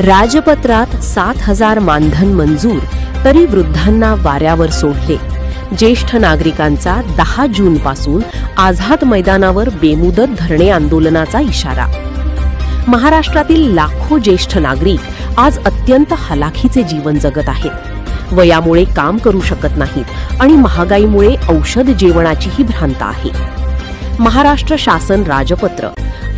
राजपत्रात 7,000 मानधन मंजूर, तरी वृद्धांना वाऱ्यावर सोडले. ज्येष्ठ नागरिकांचा 10 जूनपासून आझाद मैदानावर बेमुदत धरणे आंदोलनाचा इशारा. महाराष्ट्रातील लाखो ज्येष्ठ नागरिक आज अत्यंत हलाखीचे जीवन जगत आहेत. वयामुळे काम करू शकत नाहीत आणि महागाईमुळे औषध जेवणाचीही भ्रांत आहे. महाराष्ट्र शासन राजपत्र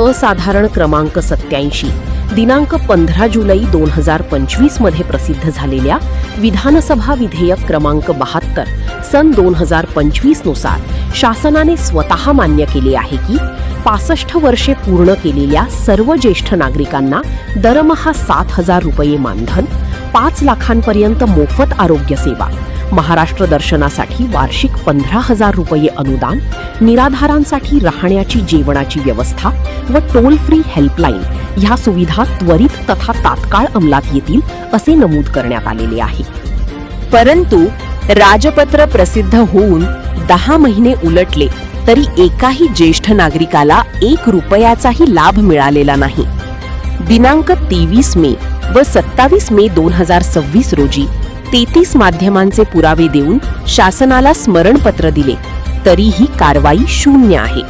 असाधारण क्रमांक 87 दिनांक 15 जुलै 2025 मध्ये प्रसिद्ध झालेल्या विधानसभा विधेयक क्रमांक 72 सन 2025 नुसार शासनाने स्वतः मान्य केले आहे की 65 वर्षे पूर्ण केलेल्या सर्व ज्येष्ठ नागरिकांना दरमहा 7,000 रुपये मानधन, 5 लाखांपर्यंत मोफत आरोग्य सेवा, महाराष्ट्र दर्शनासाठी वार्षिक 15,000 रुपये अनुदान, निराधारांसाठी राहण्याची जेवणाची व्यवस्था व टोल फ्री हेल्पलाईन ह्या सुविधा त्वरित तथा तात्काळ अंमलात येतील असे नमूद करण्यात आलेले आहे. परंतु राजपत्र प्रसिद्ध होऊन 10 महिने उलटले तरी एकाही ज्येष्ठ नागरिकाला 1 रुपयाचाही लाभ मिळालेला नाही. दिनांक 23 मे व 27 मे 2026 रोजी 33 माध्यमांचे पुरावे देऊन शासनाला स्मरणपत्र दिले तरीही कारवाई शून्य आहे.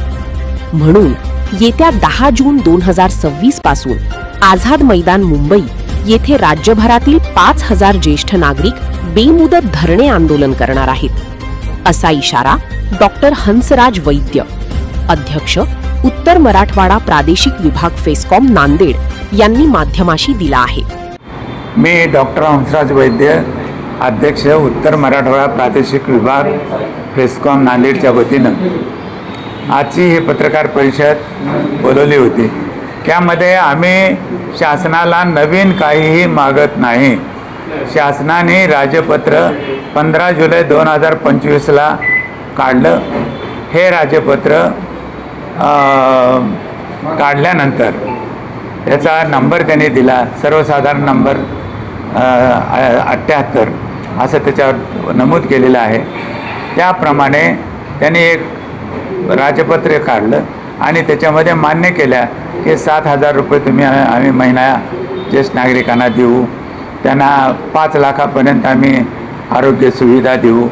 म्हणून येत्या 10 जून 2026 पासून आझाद मैदान मुंबई येथे राज्यभरातील 5,000 ज्येष्ठ नागरिक बेमुदत धरणे आंदोलन करणार आहेत, असा इशारा डॉक्टर हंसराज वैद्य, अध्यक्ष उत्तर मराठवाडा प्रादेशिक विभाग फेस्कॉम नांदेड यांनी माध्यमाशी दिला आहे. मी डॉक्टर हंसराज वैद्य, अध्यक्ष उत्तर मराठवाडा प्रादेशिक विभाग फेस्कॉम नांदेडच्या वतीनं आजची ही पत्रकार परिषद बोलवली होती. त्यामध्ये आम्ही शासनाला नवीन काहीही मागत नाही. शासनाने राजपत्र 15 जुलै 2025ला काढलं. हे राजपत्र काढल्यानंतर याचा नंबर त्यांनी दिला, सर्वसाधारण नंबर 78 असं त्याच्यावर नमूद केलेलं आहे. त्याप्रमाणे त्यांनी एक राजपत्र काढलं आणि त्याच्यामध्ये मान्य केल्या की 7,000 रुपये आम्ही महिना ज्येष्ठ नागरिकांना देऊ, त्यांना 5 लाखापर्यंत आम्ही आरोग्य सुविधा देऊ,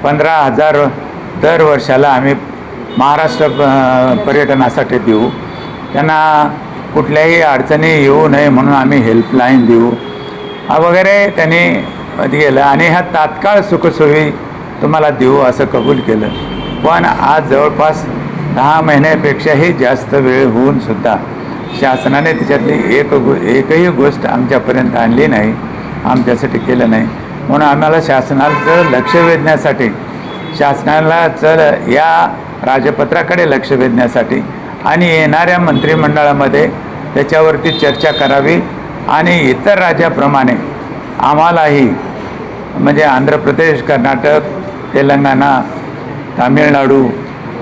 15,000 दर वर्षाला आम्ही महाराष्ट्र पर्यटनासाठी देऊ, त्यांना कुठल्याही अडचणी येऊ नये म्हणून आम्ही हेल्पलाईन देऊ वगैरे त्यांनी केलं आणि ह्या तात्काळ सुखसोयी तुम्हाला देऊ असं कबूल केलं. पण आज जवळपास 10 महिन्यापेक्षाही जास्त वेळ होऊन सुद्धा शासनाने त्याच्यातली एकही गोष्ट आमच्यापर्यंत आणली नाही, आमच्यासाठी केलं नाही. म्हणून आम्हाला शासनाचं लक्ष वेधण्यासाठी, शासनाला या राजपत्राकडे लक्ष वेधण्यासाठी आणि येणाऱ्या मंत्रिमंडळामध्ये त्याच्यावरती चर्चा करावी आणि इतर राज्याप्रमाणे आम्हालाही म्हणजे आंध्र प्रदेश, कर्नाटक, तेलंगणा, तामिळनाडू,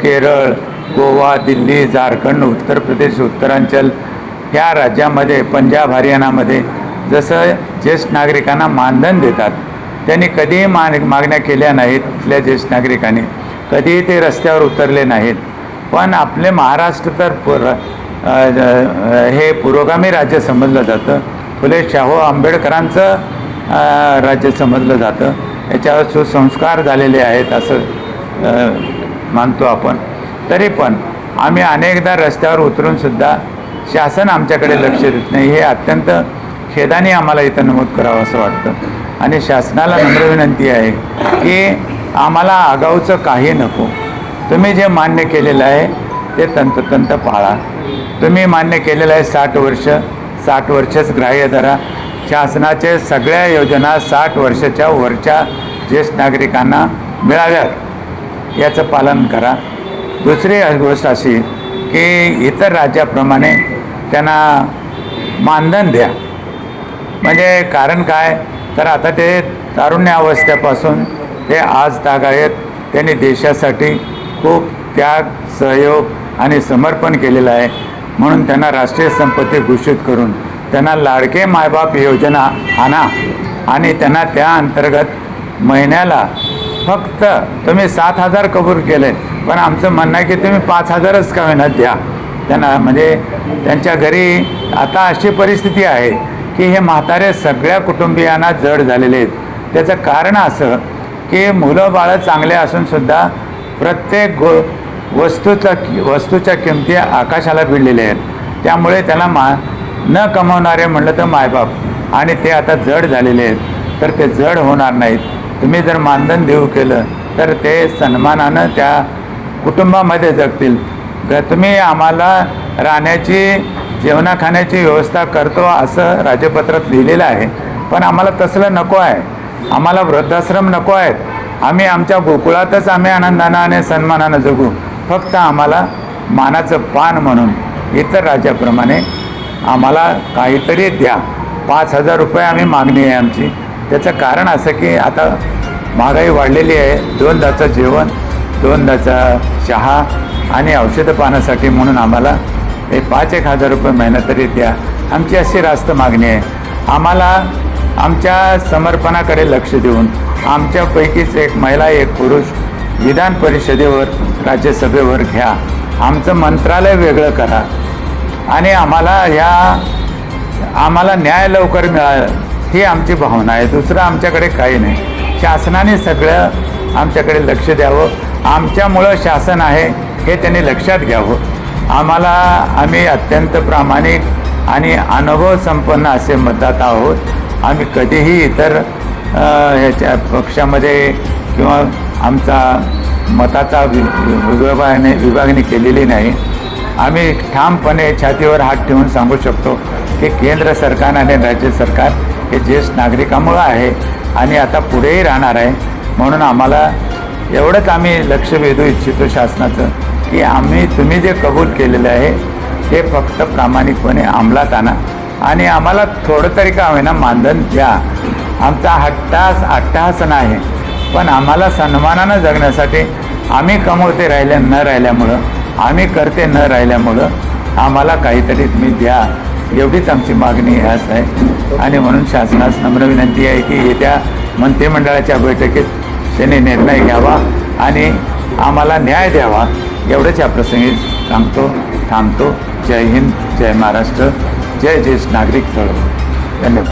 केरळ, गोवा, दिल्ली, झारखंड, उत्तर प्रदेश, उत्तरांचल ह्या राज्यामध्ये, पंजाब, हरियाणामध्ये जसं ज्येष्ठ नागरिकांना मानधन देतात, त्यांनी कधीही मागण्या केल्या नाहीत. तिथल्या ज्येष्ठ नागरिकांनी कधीही ते रस्त्यावर उतरले नाहीत. पण आपले महाराष्ट्र तर हे पुरोगामी राज्य समजलं जातं, फुले शाहू आंबेडकरांचं राज्य समजलं जातं, याच्यावर सुसंस्कार झालेले आहेत असं मानतो आपण. तरी पण आम्ही अनेकदा रस्त्यावर उतरूनसुद्धा शासन आमच्याकडे लक्ष देत नाही. हे अत्यंत खेदाने आम्हाला इथं नमूद करावं असं वाटतं आणि शासनाला नम्र विनंती आहे की आम्हाला आगाऊचं काही नको. तुम्ही जे मान्य केलेलं आहे ते तंतोतंत पाळा. तुम्ही मान्य केलेलं आहे 60 वर्षच ग्राह्य धरा. शासनाचे सगळ्या योजना 60 वर्षाच्या वरच्या ज्येष्ठ नागरिकांना मिळाव्यात याचं पालन करा. दुसरी गोष्ट अशी की इतर राज्याप्रमाणे त्यांना मानधन द्या. म्हणजे कारण काय तर आता ते तारुण्यावस्थेपासून ते आज तागायत त्यांनी देशासाठी खूप त्याग, सहयोग आणि समर्पण केलेलं आहे. म्हणून त्यांना राष्ट्रीय संपत्ती घोषित करून त्यांना लाडके मायबाप योजना आणा आणि त्यांना त्या अंतर्गत महिन्याला फक्त तुम्ही 7,000 कबूल केले, पण आमचं म्हणणं आहे की तुम्ही 5,000च का होईना द्या त्यांना. म्हणजे त्यांच्या घरी आता अशी परिस्थिती आहे की हे म्हातारे सगळ्या कुटुंबियांना जड झालेले आहेत. त्याचं कारण असं की मुलं बाळं चांगले असूनसुद्धा प्रत्येक वस्तूच्या किमती आकाशाला भिडलेल्या आहेत. त्यामुळे त्याला न कमवणारे म्हणलं तर मायबाप आणि ते आता जड झालेले आहेत. तर ते जड होणार नाहीत. तुम्ही जर मानधन देऊ केलं तर ते सन्मानानं त्या कुटुंबामध्ये जगतील. तुम्ही आम्हाला राहण्याची जेवणाखाण्याची व्यवस्था करतो असं राजपत्रात लिहिलेलं आहे, पण आम्हाला तसलं नको आहे. आम्हाला वृद्धाश्रम नको आहेत. आम्ही आमच्या गोकुळातच आम्ही आनंदानं आणि सन्मानानं जगू. फक्त आम्हाला मानाचं पान म्हणून इतर राज्याप्रमाणे आम्हाला काहीतरी द्या. 5,000 रुपये आम्ही मागणी आहे आमची. त्याचं कारण असं की आता महागाई वाढलेली आहे. 2दाचं जेवण, 2दाचा चहा आणि औषधं पाण्यासाठी म्हणून आम्हाला हे 5,000 रुपये महिना तरी द्या. आमची अशी रास्त मागणी आहे. आम्हाला आमच्या समर्पणाकडे लक्ष देऊन आमच्यापैकीच एक महिला एक पुरुष विधान परिषदेवर राज्यसभेवर घ्या. आमचं मंत्रालय वेगळं करा आणि आम्हाला न्याय लवकर मिळालं ही आमची भावना आहे. दुसरं आमच्याकडे काही नाही. शासनाने सगळं आमच्याकडे लक्ष द्यावं. आमच्यामुळं शासन आहे हे त्यांनी लक्षात घ्यावं. आम्ही अत्यंत प्रामाणिक आणि अनुभव संपन्न असे मतदाता आहोत. आम्ही कधीही इतर ह्याच्या पक्षामध्ये किंवा आमचा मताचा विभागणी केलेली नाही. आम्ही ठामपणे छातीवर हात ठेवून सांगू शकतो की केंद्र सरकार आणि राज्य सरकार हे ज्येष्ठ नागरिकामुळं आहे आणि आता पुढेही राहणार आहे. म्हणून आम्हाला एवढंच आम्ही लक्ष वेधू इच्छितो शासनाचं की तुम्ही जे कबूल केलेलं आहे हे फक्त प्रामाणिकपणे अंमलात आणा आणि आम्हाला थोडं तरी का होईना मानधन द्या. आमचा अट्टहास नाही, पण आम्हाला सन्मानानं जगण्यासाठी आम्ही कमवते न राहिल्यामुळं, आम्ही करते न राहिल्यामुळं आम्हाला काहीतरी तुम्ही द्या, एवढीच आमची मागणी ह्याच आहे. आणि म्हणून शासनास नम्र विनंती आहे की येत्या मंत्रिमंडळाच्या बैठकीत त्यांनी निर्णय घ्यावा आणि आम्हाला न्याय द्यावा. एवढंच या प्रसंगी सांगतो, थांबतो. जय हिंद, जय महाराष्ट्र, जय ज्येष्ठ नागरिक चळवळ. धन्यवाद.